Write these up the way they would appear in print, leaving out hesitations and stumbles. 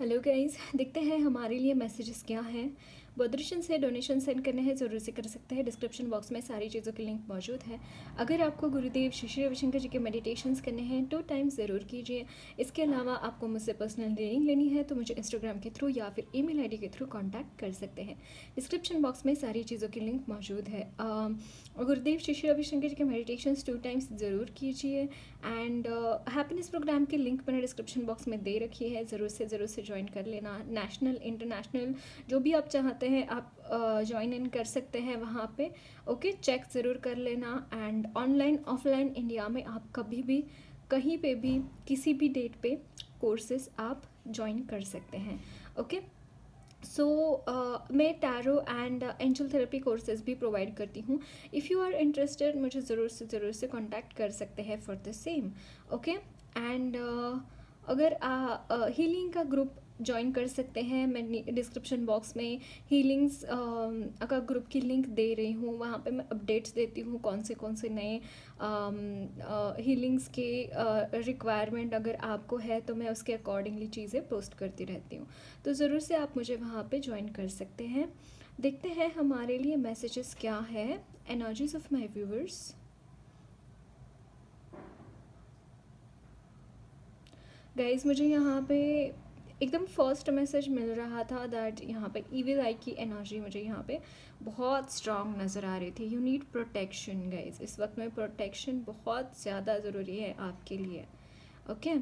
Hello guys, देखते हैं हमारे लिए मैसेजेस क्या हैं। बद्रिशन से डोनेशन सेंड करने हैं, ज़रूर से कर सकते हैं। डिस्क्रिप्शन बॉक्स में सारी चीज़ों की लिंक मौजूद है। अगर आपको गुरुदेव श्री श्री रविशंकर जी के मेडिटेशंस करने हैं 2 टाइम्स ज़रूर कीजिए। इसके अलावा आपको मुझसे पर्सनल रीडिंग लेनी है तो मुझे इंस्टाग्राम के थ्रू या फिर ईमेल आईडी के थ्रू कांटेक्ट कर सकते हैं। डिस्क्रिप्शन बॉक्स में सारी चीज़ों की लिंक मौजूद है। गुरुदेव श्री श्री रविशंकर जी के मेडिटेशंस 2 टाइम्स ज़रूर कीजिए। एंड हैप्पीनेस प्रोग्राम की लिंक मैंने डिस्क्रिप्शन बॉक्स में दे रखी है, ज़रूर से ज्वाइन कर लेना। नेशनल इंटरनेशनल जो भी आप चाहते हैं आप ज्वाइन इन कर सकते हैं वहाँ पे। ओके, चेक ज़रूर कर लेना। एंड ऑनलाइन ऑफलाइन इंडिया में आप कभी भी कहीं पे भी किसी भी डेट पे कोर्सेज आप ज्वाइन कर सकते हैं। ओके, सो मैं tarot and angel therapy courses भी प्रोवाइड करती हूँ। इफ़ यू आर इंटरेस्टेड मुझे ज़रूर से कांटेक्ट कर सकते हैं for the same. Okay, and अगर हीलिंग का ग्रुप ज्वाइन कर सकते हैं। मैं डिस्क्रिप्शन बॉक्स में हीलिंग्स का ग्रुप की लिंक दे रही हूँ। वहाँ पे मैं अपडेट्स देती हूँ कौन से नए हीलिंग्स के रिक्वायरमेंट अगर आपको है तो मैं उसके अकॉर्डिंगली चीज़ें पोस्ट करती रहती हूँ। तो ज़रूर से आप मुझे वहाँ पे ज्वाइन कर सकते हैं। देखते हैं हमारे लिए मैसेजेस क्या है। Energies of my viewers. Guys, मुझे यहाँ पे एकदम फर्स्ट मैसेज मिल रहा था दैट यहाँ पे इविल आई की एनर्जी मुझे यहाँ पे बहुत स्ट्रांग नज़र आ रही थी। You need protection guys. इस वक्त में प्रोटेक्शन बहुत ज़्यादा ज़रूरी है आपके लिए। ओके,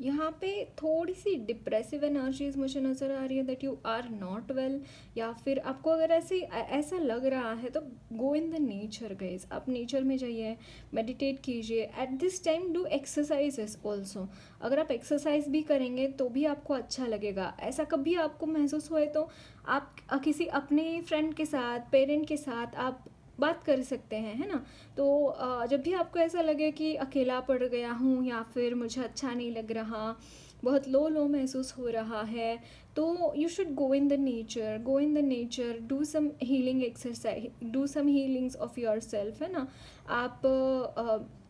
यहाँ पे थोड़ी सी डिप्रेसिव एनर्जीज मुझे नज़र आ रही है that you are not well. या फिर आपको अगर ऐसा लग रहा है तो go in the nature guys. आप नेचर में जाइए, मेडिटेट कीजिए। At this time do exercises also. अगर आप एक्सरसाइज भी करेंगे तो भी आपको अच्छा लगेगा। ऐसा कभी आपको महसूस हुए तो आप किसी अपने फ्रेंड के साथ, पेरेंट के साथ आप बात कर सकते हैं, है ना। तो जब भी आपको ऐसा लगे कि अकेला पड़ गया हूँ या फिर मुझे अच्छा नहीं लग रहा, बहुत लो लो महसूस हो रहा है, तो you should go in the nature, do some healing exercise, do some healings of your self, है ना। आप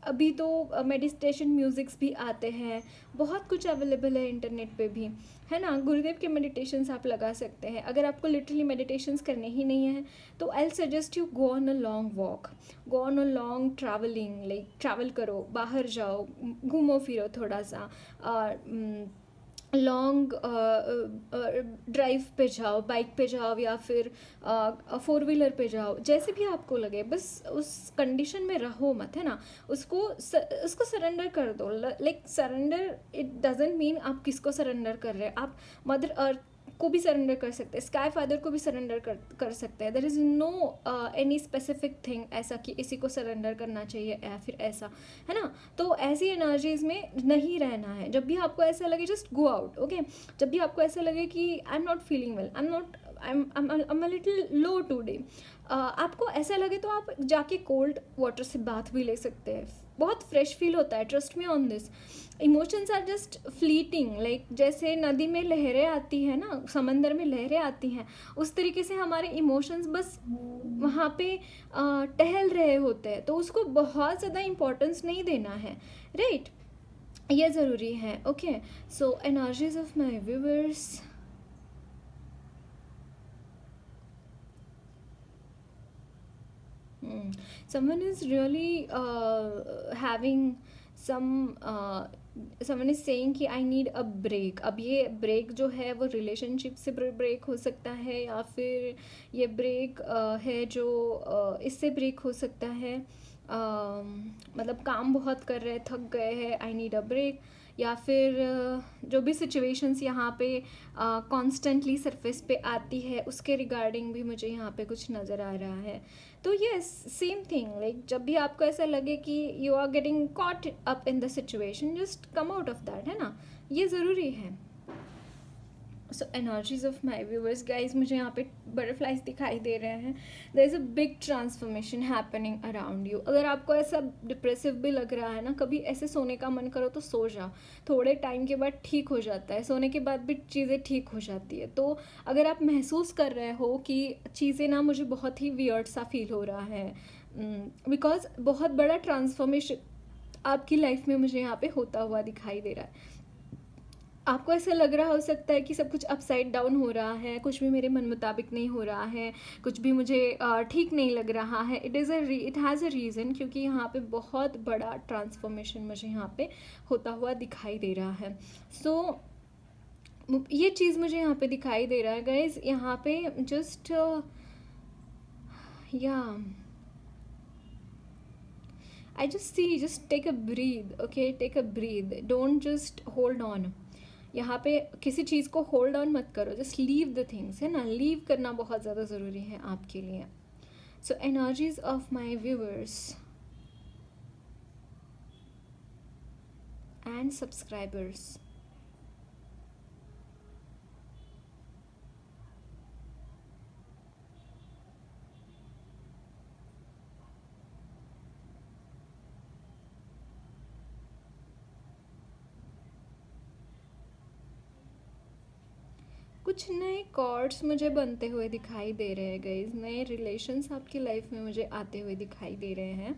अभी तो मेडिटेशन म्यूज़िक्स भी आते हैं, बहुत कुछ अवेलेबल है इंटरनेट पे भी, है ना। गुरुदेव के मेडिटेशंस आप लगा सकते हैं। अगर आपको लिटरली मेडिटेशंस करने ही नहीं है तो I suggest you go on a long walk, go on a long travelling, like travel करो, बाहर जाओ, घूमो फिरो थोड़ा सा, लॉन्ग ड्राइव पे जाओ, बाइक पे जाओ या फिर 4 व्हीलर पे जाओ, जैसे भी आपको लगे। बस उस कंडीशन में रहो मत, है ना। उसको सरेंडर कर दो। Like surrender it doesn't mean आप किसको सरेंडर कर रहे हैं। आप मदर अर्थ को भी सरेंडर कर सकते हैं, स्काई फादर को भी सरेंडर कर सकते हैं। There is no any specific thing ऐसा कि इसी को सरेंडर करना चाहिए या फिर ऐसा, है ना। तो ऐसी एनर्जीज में नहीं रहना है। जब भी आपको ऐसा लगे जस्ट गो आउट। ओके, जब भी आपको ऐसा लगे कि I am not feeling well, I am a little low today, आपको ऐसा लगे तो आप जाके कोल्ड वाटर से बाथ भी ले सकते हैं। बहुत फ्रेश फील होता है, trust me on this. Emotions are just fleeting, like जैसे नदी में लहरें आती हैं ना, समंदर में लहरें आती हैं, उस तरीके से हमारे इमोशंस बस वहाँ पे टहल रहे होते हैं। तो उसको बहुत ज़्यादा इम्पोर्टेंस नहीं देना है, राइट। ये ज़रूरी है। Okay, so energies of my viewers. Someone is really having some someone is saying कि I need a break। अब ये ब्रेक जो है वो रिलेशनशिप से ब्रेक हो सकता है या फिर ये ब्रेक है जो इससे ब्रेक हो सकता है। मतलब काम बहुत कर रहे, थक गए हैं, आई नीड अ ब्रेक। या फिर जो भी सिचुएशंस यहाँ पे कॉन्स्टेंटली सरफेस पे आती है उसके रिगार्डिंग भी मुझे यहाँ पे कुछ नज़र आ रहा है। तो ये सेम थिंग, लाइक जब भी आपको ऐसा लगे कि you are getting caught up in the situation, just come out of that, है ना। ये ज़रूरी है। So energies of my viewers guys, मुझे यहाँ पे बटरफ्लाइज दिखाई दे रहे हैं. There is a big transformation happening around you. अगर आपको ऐसा डिप्रेसिव भी लग रहा है ना, कभी ऐसे सोने का मन करो तो सो जाओ, थोड़े टाइम के बाद ठीक हो जाता है. सोने के बाद भी चीज़ें ठीक हो जाती है. तो अगर आप महसूस कर रहे हो कि चीज़ें ना, मुझे बहुत ही वियर्ड सा फील हो रहा है, बिकॉज बहुत बड़ा ट्रांसफॉर्मेशन आपकी लाइफ में मुझे यहाँ पे होता हुआ दिखाई दे रहा है. आपको ऐसा लग रहा हो सकता है कि सब कुछ अपसाइड डाउन हो रहा है, कुछ भी मेरे मन मुताबिक नहीं हो रहा है, कुछ भी मुझे ठीक नहीं लग रहा है. इट हैज़ अ रीज़न, क्योंकि यहाँ पे बहुत बड़ा ट्रांसफॉर्मेशन मुझे यहाँ पे होता हुआ दिखाई दे रहा है. सो ये चीज़ मुझे यहाँ पे दिखाई दे रहा है गाइज. यहाँ पे जस्ट या I just see, just take a breathe, okay, take a breathe, don't just hold on. यहाँ पे किसी चीज़ को होल्ड ऑन मत करो, जस्ट लीव द थिंग्स, है ना. लीव करना बहुत ज़्यादा ज़रूरी है आपके लिए. So energies of my viewers and subscribers. कुछ नए कॉर्ड्स मुझे बनते हुए दिखाई दे रहे हैं गाइज. नए रिलेशंस आपकी लाइफ में मुझे आते हुए दिखाई दे रहे हैं.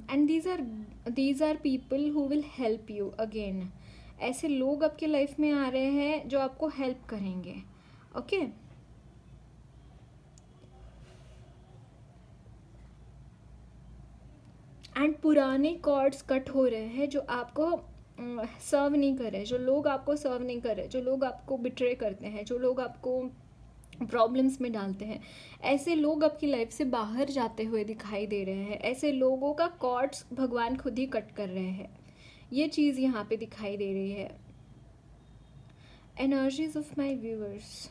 And these are people who will help you again. ऐसे लोग आपके लाइफ में आ रहे हैं जो आपको हेल्प करेंगे. ओके एंड पुराने कॉर्ड्स कट हो रहे हैं जो आपको सर्व नहीं कर रहे, जो लोग आपको सर्व नहीं कर रहे, जो लोग आपको बिट्रे करते हैं, जो लोग आपको प्रॉब्लम्स में डालते हैं. ऐसे लोग आपकी लाइफ से बाहर जाते हुए दिखाई दे रहे हैं. ऐसे लोगों का कॉर्ड्स भगवान खुद ही कट कर रहे हैं. ये चीज़ यहाँ पे दिखाई दे रही है. Energies of my viewers.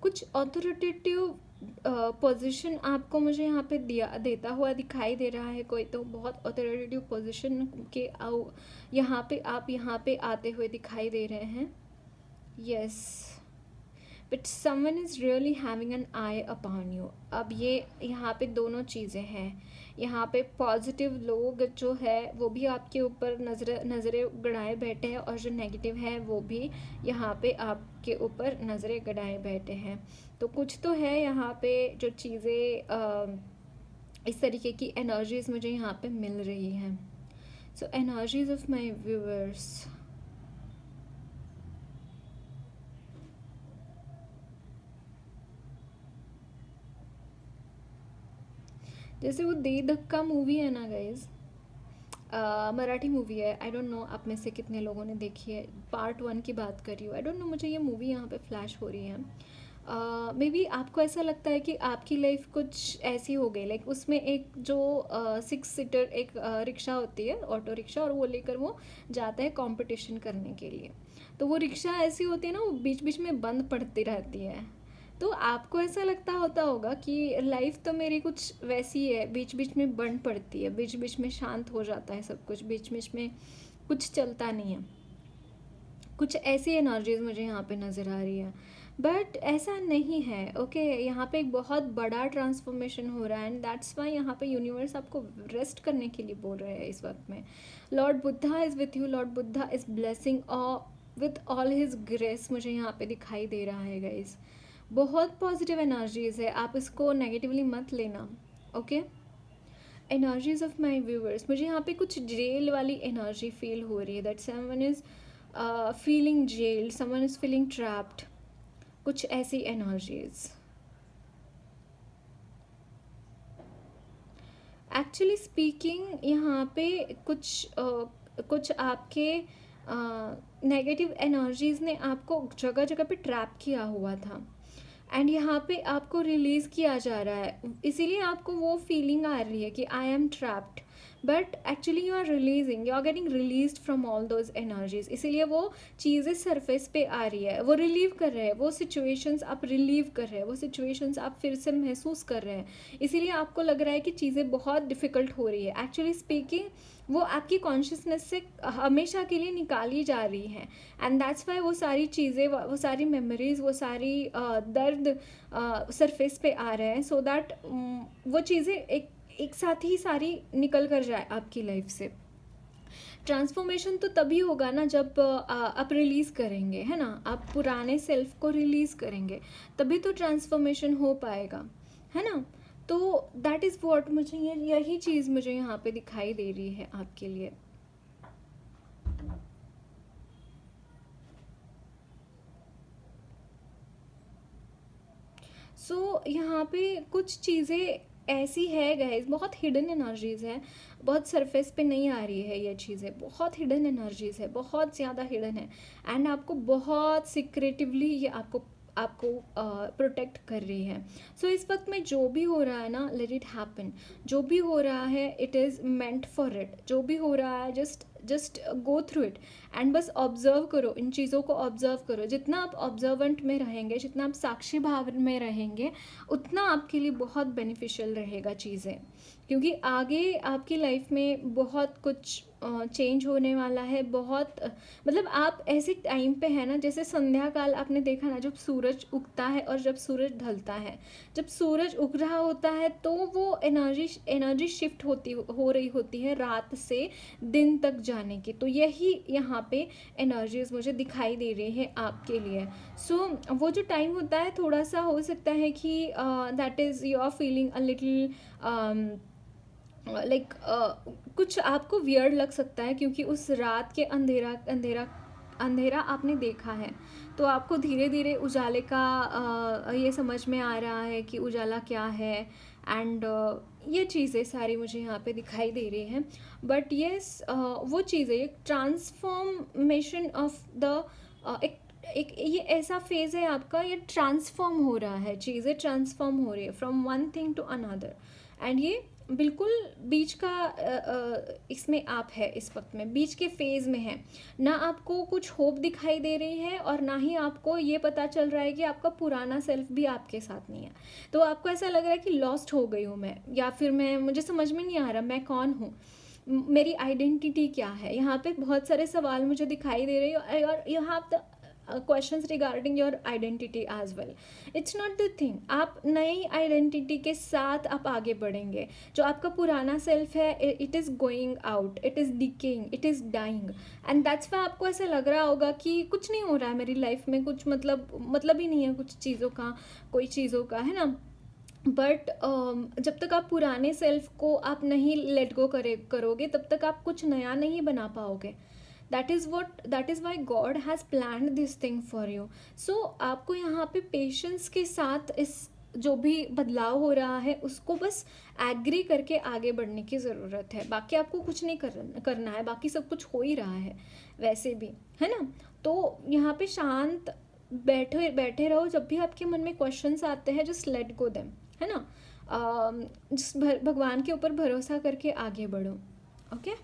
कुछ ऑथोरिटेटिव पोजीशन आपको मुझे यहाँ पे देता हुआ दिखाई दे रहा है. कोई तो बहुत ऑथोरिटेटिव पोजीशन के यहाँ पे आते हुए दिखाई दे रहे हैं. Yes, but someone is really having an I upon you. अब ये यहाँ पे दोनों चीज़ें हैं. यहाँ पे पॉजिटिव लोग जो है वो भी आपके ऊपर नज़रें गड़ाए बैठे हैं, और जो नेगेटिव है वो भी यहाँ पे आपके ऊपर नज़रें गड़ाए बैठे हैं. तो कुछ तो है यहाँ पे जो चीज़ें इस तरीके की एनर्जीज मुझे यहाँ पे मिल रही हैं. सो एनर्जीज ऑफ माई व्यूअर्स. जैसे वो दे धक्का मूवी है ना गाइज, मराठी मूवी है. आई डोंट नो आप में से कितने लोगों ने देखी है. पार्ट 1 की बात कर रही हूँ. आई डोंट नो, मुझे ये मूवी यहाँ पे फ्लैश हो रही है. मे बी आपको ऐसा लगता है कि आपकी लाइफ कुछ ऐसी हो गई, लाइक उसमें एक जो 6 सीटर एक रिक्शा होती है, ऑटो रिक्शा, और वो लेकर वो जाता है कंपटीशन करने के लिए. तो वो रिक्शा ऐसी होती है ना, वो बीच बीच में बंद पड़ती रहती है. तो आपको ऐसा लगता होता होगा कि लाइफ तो मेरी कुछ वैसी है, बीच बीच में बंद पड़ती है, बीच बीच में शांत हो जाता है सब कुछ, बीच बीच में कुछ चलता नहीं है. कुछ ऐसी एनर्जीज मुझे यहाँ पे नज़र आ रही है, बट ऐसा नहीं है. ओके यहाँ पे एक बहुत बड़ा ट्रांसफॉर्मेशन हो रहा है, एंड दैट्स वाई यहाँ पे यूनिवर्स आपको रेस्ट करने के लिए बोल रहे हैं इस वक्त में. Lord Buddha is with you. Lord Buddha is blessing with all his grace मुझे यहाँ पे दिखाई दे रहा है गाइज. बहुत पॉजिटिव एनर्जीज है, आप इसको नेगेटिवली मत लेना. Okay energies of my viewers. मुझे यहाँ पे कुछ जेल वाली एनर्जी फील हो रही है. That someone is feeling gelled, someone is feeling trapped. कुछ ऐसी एनर्जीज. एक्चुअली स्पीकिंग यहाँ पे कुछ आपके नेगेटिव एनर्जीज ने आपको जगह जगह पे ट्रैप किया हुआ था, एंड यहाँ पे आपको रिलीज़ किया जा रहा है. इसीलिए आपको वो फीलिंग आ रही है कि I am trapped. But actually you are getting release from all those energies, इसीलिए वो चीज़ें सरफेस पे आ रही है, वो रिलीव कर रहे हैं, वो सिचुएशंस आप रिलीव कर रहे हैं, वो सिचुएशंस आप फिर से महसूस कर रहे हैं, इसीलिए आपको लग रहा है कि चीज़ें बहुत डिफ़िकल्ट हो रही है। एक्चुअली स्पीकिंग वो आपकी कॉन्शियसनेस से हमेशा के लिए निकाली जा रही हैं, एंड दैट्स वाई वो सारी चीज़ें, वो सारी मेमोरीज, वो सारी दर्द सरफेस पे आ रहे हैं, सो दैट वो चीज़ें एक साथ ही सारी निकल कर जाए आपकी लाइफ से। ट्रांसफॉर्मेशन तो तभी होगा ना जब आप रिलीज़ करेंगे, है ना, आप पुराने सेल्फ को रिलीज़ करेंगे, तभी तो ट्रांसफॉर्मेशन हो पाएगा, है ना। तो दैट इज़ वॉट, मुझे यही चीज़ मुझे यहाँ पे दिखाई दे रही है आपके लिए। सो यहाँ पे कुछ चीज़ें ऐसी है गाइस, बहुत हिडन एनर्जीज है, बहुत सरफेस पे नहीं आ रही है ये चीज़ें, बहुत हिडन एनर्जीज है, बहुत ज़्यादा हिडन है, एंड आपको बहुत सिक्रेटिवली ये आपको आपको प्रोटेक्ट कर रही है। सो इस वक्त में जो भी हो रहा है ना, लेट इट हैपन, जो भी हो रहा है it is meant for it, जो भी हो रहा है just go through it, and बस ऑब्जर्व करो, इन चीज़ों को ऑब्जर्व करो। जितना आप ऑब्जर्वेंट में रहेंगे, जितना आप साक्षी भाव में रहेंगे, उतना आपके लिए बहुत बेनिफिशियल रहेगा चीज़ें, क्योंकि आगे आपकी लाइफ में बहुत कुछ चेंज होने वाला है। बहुत मतलब आप ऐसे टाइम पे है ना, जैसे संध्या काल आपने देखा ना, जब सूरज उगता है और जब सूरज ढलता है, जब सूरज उग रहा होता है तो वो एनर्जी शिफ्ट हो रही होती है रात से दिन तक जाने की, तो यही यहाँ पे एनर्जीज मुझे दिखाई दे रही है आपके लिए। सो वो जो टाइम होता है, थोड़ा सा हो सकता है कि that is you are feeling a little like कुछ आपको वियर्ड लग सकता है, क्योंकि उस रात के अंधेरा अंधेरा अंधेरा आपने देखा है, तो आपको धीरे धीरे उजाले का ये समझ में आ रहा है कि उजाला क्या है, एंड ये चीज़ें सारी मुझे यहाँ पे दिखाई दे रही हैं। बट येस, वो चीज़ें ट्रांसफॉर्मेशन ऑफ द एक ये ऐसा फेज़ है आपका, ये ट्रांसफॉर्म हो रहा है, चीज़ें ट्रांसफॉर्म हो रही है from one thing to another, and ये बिल्कुल बीच का इसमें आप है, इस वक्त में बीच के फेज़ में है ना। आपको कुछ होप दिखाई दे रही है और ना ही आपको ये पता चल रहा है कि आपका पुराना सेल्फ भी आपके साथ नहीं है, तो आपको ऐसा लग रहा है कि लॉस्ट हो गई हूँ मैं, या फिर मुझे समझ में नहीं आ रहा मैं कौन हूँ, मेरी आइडेंटिटी क्या है। यहाँ पे बहुत सारे सवाल मुझे दिखाई दे रहे हैं, और you have the questions regarding your identity as well. It's not the thing, आप नई आइडेंटिटी के साथ आप आगे बढ़ेंगे। जो आपका पुराना सेल्फ है, it is going out, it is decaying, it is dying, and that's why आपको ऐसा लग रहा होगा कि कुछ नहीं हो रहा है मेरी लाइफ में, कुछ मतलब ही नहीं है कुछ चीज़ों का, कोई चीज़ों का, है ना। बट जब तक आप पुराने सेल्फ को आप नहीं लेट गो करोगे, तब तक आप कुछ नया नहीं बना पाओगे। That is why God has planned this thing for you. So आपको यहाँ पे पेशेंस के साथ इस जो भी बदलाव हो रहा है उसको बस एग्री करके आगे बढ़ने की ज़रूरत है। बाकी आपको कुछ नहीं करना है, बाकी सब कुछ हो ही रहा है वैसे भी, है ना। तो यहाँ पे शांत बैठे बैठे रहो, जब भी आपके मन में क्वेश्चंस आते हैं जस्ट लेट गो देम, है ना। जिस भगवान के ऊपर भरोसा करके आगे बढ़ो, okay.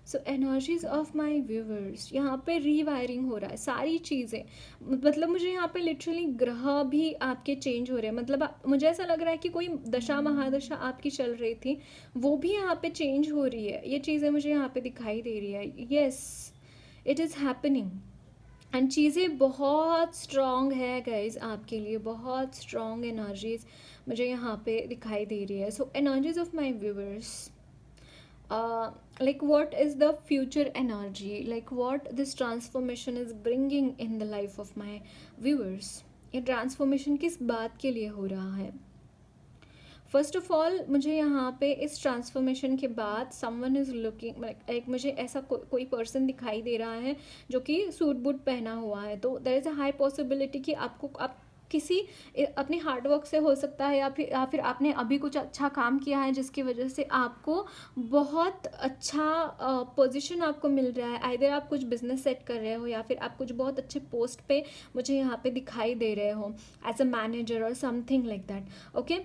So energies of my viewers, यहाँ पे रीवायरिंग हो रहा है सारी चीज़ें, मतलब मुझे यहाँ पे लिटरली ग्रह भी आपके चेंज हो रहे हैं, मतलब मुझे ऐसा लग रहा है कि कोई दशा महादशा आपकी चल रही थी, वो भी यहाँ पे चेंज हो रही है, ये चीज़ें मुझे यहाँ पे दिखाई दे रही है। Yes, it is happening, and चीज़ें बहुत स्ट्रॉन्ग है गाइज आपके लिए, बहुत स्ट्रॉन्ग एनर्जीज मुझे यहाँ पे दिखाई दे रही है। So energies of my viewers, like what is the future energy, like what this transformation is bringing in the life of my viewers, ये ट्रांसफॉर्मेशन किस बात के लिए हो रहा है। फर्स्ट ऑफ ऑल मुझे यहाँ पे इस ट्रांसफॉर्मेशन के बाद समवन इज़ लुकिंग लाइक, मुझे ऐसा कोई पर्सन दिखाई दे रहा है जो कि सूट बूट पहना हुआ है, तो there is a high possibility कि आप किसी अपने हार्ड वर्क से हो सकता है, या फिर आपने अभी कुछ अच्छा काम किया है जिसकी वजह से आपको बहुत अच्छा पोजीशन आपको मिल रहा है। आइदर आप कुछ बिजनेस सेट कर रहे हो या फिर आप कुछ बहुत अच्छे पोस्ट पे मुझे यहाँ पे दिखाई दे रहे हो एज अ मैनेजर और समथिंग लाइक दैट। ओके,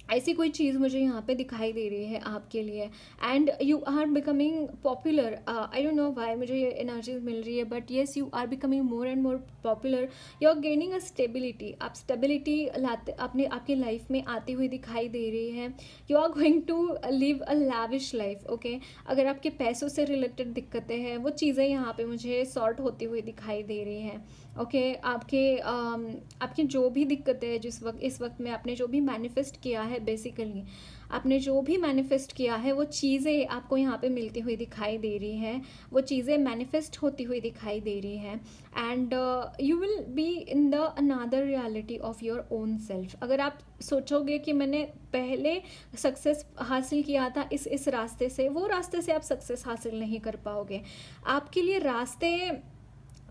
ऐसी कोई चीज़ मुझे यहाँ पे दिखाई दे रही है आपके लिए। And you are becoming popular, I don't know why मुझे ये एनर्जीज मिल रही है, but yes you are becoming more and more popular. You are gaining a stability, आप स्टेबिलिटी लाते अपने आपकी लाइफ में आती हुई दिखाई दे रही है। You are going to live a lavish life. Okay, अगर आपके पैसों से रिलेटेड दिक्कतें हैं वो चीज़ें यहाँ पे मुझे सॉर्ट होती हुई दिखाई दे रही हैं। ओके, आपकी जो भी दिक्कतें हैं इस वक्त में आपने जो भी मैनिफेस्ट किया है, बेसिकली आपने जो भी मैनिफेस्ट किया है वो चीज़ें आपको यहाँ पे मिलती हुई दिखाई दे रही हैं, वो चीज़ें मैनिफेस्ट होती हुई दिखाई दे रही हैं। And you will be in the another reality of your own self. अगर आप सोचोगे कि मैंने पहले सक्सेस हासिल किया था इस रास्ते से, वो रास्ते से आप सक्सेस हासिल नहीं कर पाओगे। आपके लिए रास्ते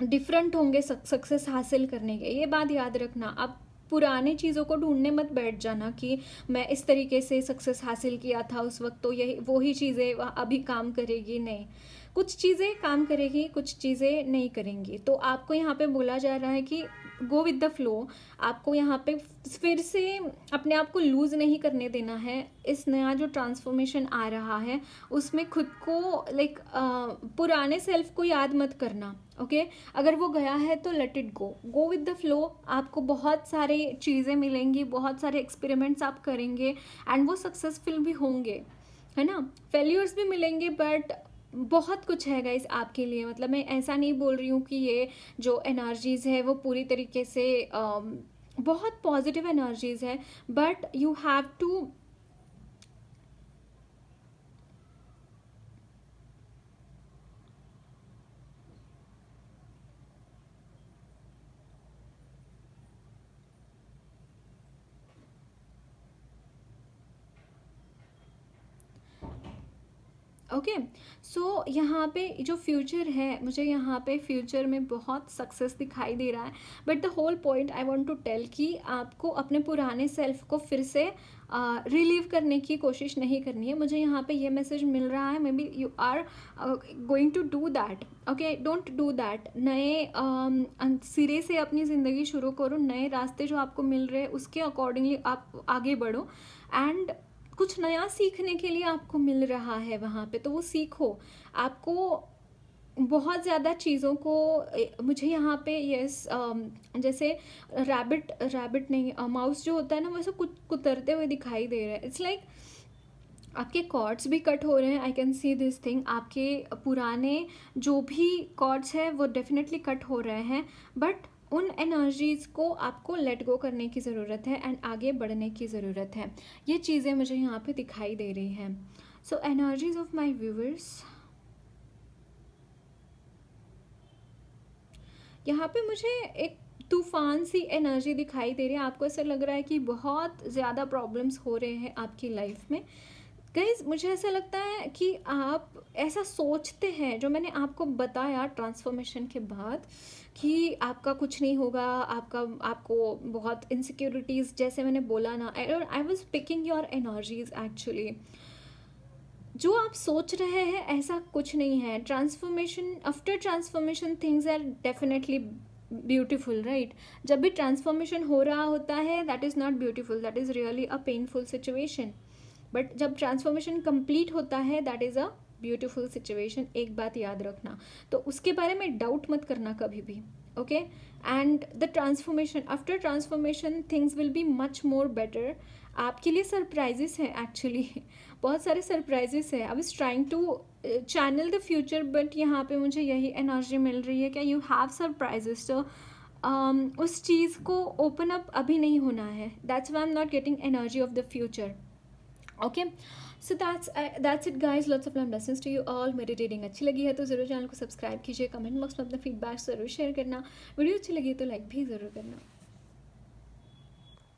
डिफरेंट होंगे सक्सेस हासिल करने के, ये बात याद रखना। आप पुरानी चीज़ों को ढूंढने मत बैठ जाना कि मैं इस तरीके से सक्सेस हासिल किया था उस वक्त, तो यही वही चीज़ें अभी काम करेगी। नहीं, कुछ चीज़ें काम करेगी, कुछ चीज़ें नहीं करेंगी। तो आपको यहाँ पे बोला जा रहा है कि गो विद द फ्लो। आपको यहाँ पे फिर से अपने आप को लूज़ नहीं करने देना है। इस नया जो ट्रांसफॉर्मेशन आ रहा है उसमें खुद को पुराने सेल्फ को याद मत करना। ओके, अगर वो गया है तो let it go with the flow. आपको बहुत सारे चीज़ें मिलेंगी, बहुत सारे एक्सपेरिमेंट्स आप करेंगे एंड वो सक्सेसफुल भी होंगे, है ना। फेल्यूर्स भी मिलेंगे, बट बहुत कुछ है गाइस आपके लिए। मतलब मैं ऐसा नहीं बोल रही हूँ कि ये जो एनर्जीज़ है वो पूरी तरीके से बहुत पॉजिटिव एनर्जीज़ है, but you have to okay. So यहाँ पे जो फ्यूचर है, मुझे यहाँ पे फ्यूचर में बहुत सक्सेस दिखाई दे रहा है, but the whole point I want to tell कि आपको अपने पुराने सेल्फ को फिर से रिलीव करने की कोशिश नहीं करनी है। मुझे यहाँ पे ये मैसेज मिल रहा है, maybe you are going to do that. Okay, don't do that. नए सिरे से अपनी ज़िंदगी शुरू करो, नए रास्ते जो आपको मिल रहे हैं उसके अकॉर्डिंगली आप आगे बढ़ो। एंड कुछ नया सीखने के लिए आपको मिल रहा है वहाँ पे, तो वो सीखो। आपको बहुत ज़्यादा चीज़ों को मुझे यहाँ पे यस जैसे रैबिट नहीं, माउस जो होता है ना, वैसे कुछ कुतरते हुए दिखाई दे रहा है। इट्स लाइक आपके कॉर्ड्स भी कट हो रहे हैं। I can see this thing. आपके पुराने जो भी कॉर्ड्स हैं वो डेफिनेटली कट हो रहे हैं, बट उन एनर्जीज़ को आपको लेट गो करने की ज़रूरत है एंड आगे बढ़ने की ज़रूरत है। ये चीज़ें मुझे यहाँ पे दिखाई दे रही हैं। सो एनर्जीज ऑफ माई व्यूवर्स, यहाँ पे मुझे एक तूफान सी एनर्जी दिखाई दे रही है। आपको ऐसा लग रहा है कि बहुत ज़्यादा प्रॉब्लम्स हो रहे हैं आपकी लाइफ में। गाइज, मुझे ऐसा लगता है कि आप ऐसा सोचते हैं, जो मैंने आपको बताया ट्रांसफॉर्मेशन के बाद, कि आपका कुछ नहीं होगा, आपको बहुत इनसिक्योरिटीज़, जैसे मैंने बोला ना, I was picking your energies actually. जो आप सोच रहे हैं ऐसा कुछ नहीं है। Transformation, after transformation things are definitely beautiful, right. जब भी ट्रांसफॉर्मेशन हो रहा होता है that is not beautiful, that is really a painful situation. But जब ट्रांसफॉर्मेशन कंप्लीट होता है that is a beautiful situation. एक बात याद रखना, तो उसके बारे में डाउट मत करना कभी भी। Okay, and the transformation, after transformation things will be much more better. आपके लिए सरप्राइजेस हैं एक्चुअली, बहुत सारे सरप्राइजेस हैं। I was trying to channel the future, but यहाँ पे मुझे यही एनर्जी मिल रही है कि यू हैव सरप्राइजेस। तो उस चीज़ को ओपन अप अभी नहीं होना है। That's why I am not getting energy of the future. Okay, so that's it guys. Lots of love blessings to you all. मेरी रीडिंग अच्छी लगी है तो ज़रूर चैनल को सब्सक्राइब कीजिए, कमेंट बॉक्स में अपना फीडबैक ज़रूर शेयर करना। वीडियो अच्छी लगी तो लाइक भी ज़रूर करना।